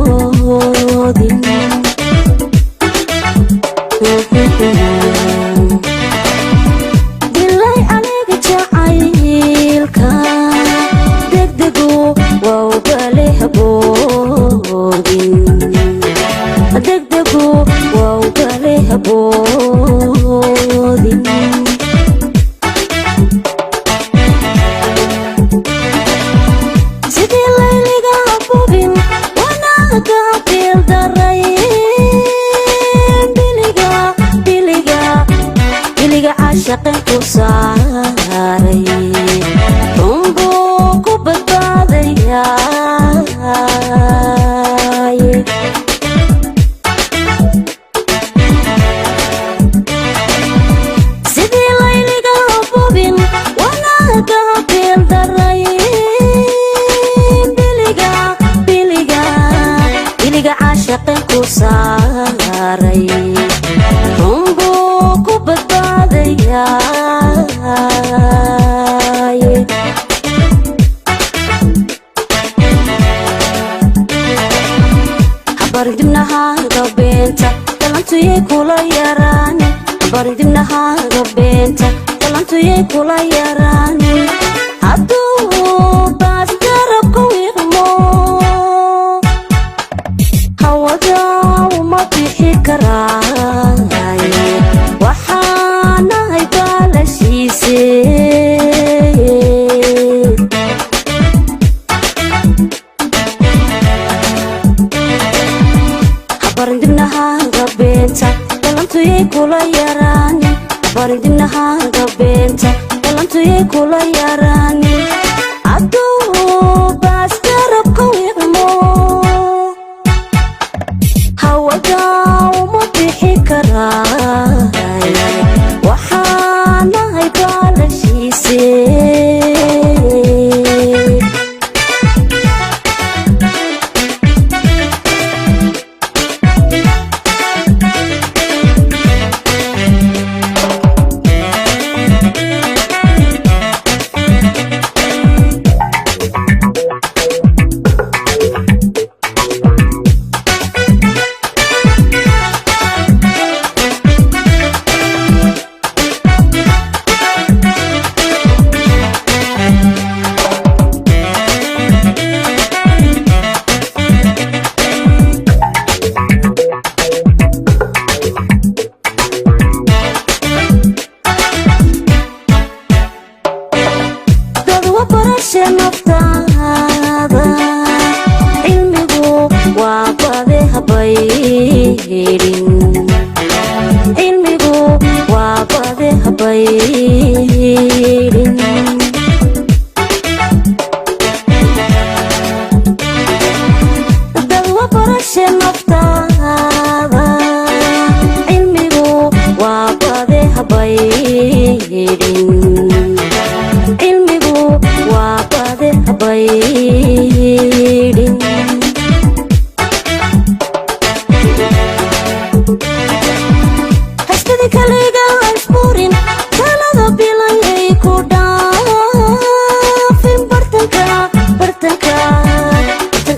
haboodin dilay aniga jacaylka degdegu waa ugale haboodin degdegu waa ugale haboodin sidii layliga bubin wanaaga bildarrayn biliga caashaqan ku saaray runbuu ku badbaadayaa sidii layliga bubin wanaaga bildarrayn biliga caashaqan ku saaray runbuu ku badbaadayaa habaridibnahaaga beenta dalantuyay kula yaraani habaridibnahaaga beenta dalantuyay kula yaraani hadduu baas garabka wiiqmo hawada uma bixi karaaye waxaanahay baalashiise habaridibnahaaga beenta dalantuyay kula yaraani habaridibnahaaga beenta dalantuyay kula yaraani hadduu baas garabka wiiqmo hawada uma bixi karaaye waxaanahay baalashiise naftaada cilmigu waa bade habaydhin cilmigu waa bade habaydhin dadwa barashe naftaada cilmigu waa bade habaydhin habaydhin hastadi kaliga isburin talada bilayay ku dhaafin bartanka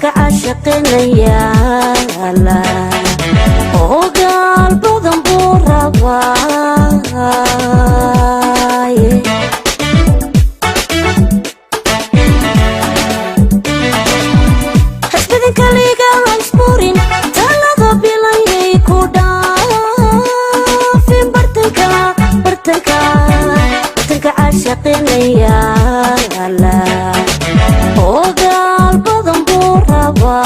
caashaqinayaala oo gaal badan buu rabaaye kaliga isburin talada bilayay ku dhaafin bartanka caashaqinayaala oo gaal badan buu rabaaye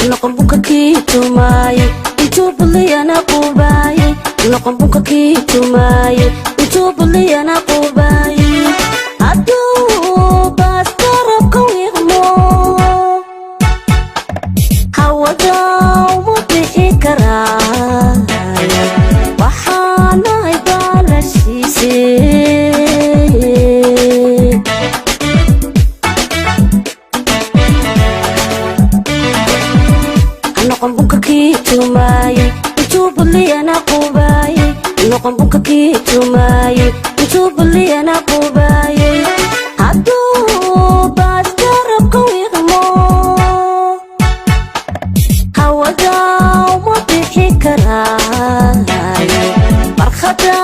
noqon buka kii tumaaye intuu budlayana quubaaye noqon buka kii tumaaye intuu budlayana quubaaye hadduu baas garabka wiiqmo hawada uma bixi karaaye waxaanahay baalashiise noqon buka kii tumaaye intuu budlayana quubaaye boqonka kii tumaayay intuu baliyana qubaayay hadduu baas garabka wiiqmo hawada uma bixi karaayo barkhada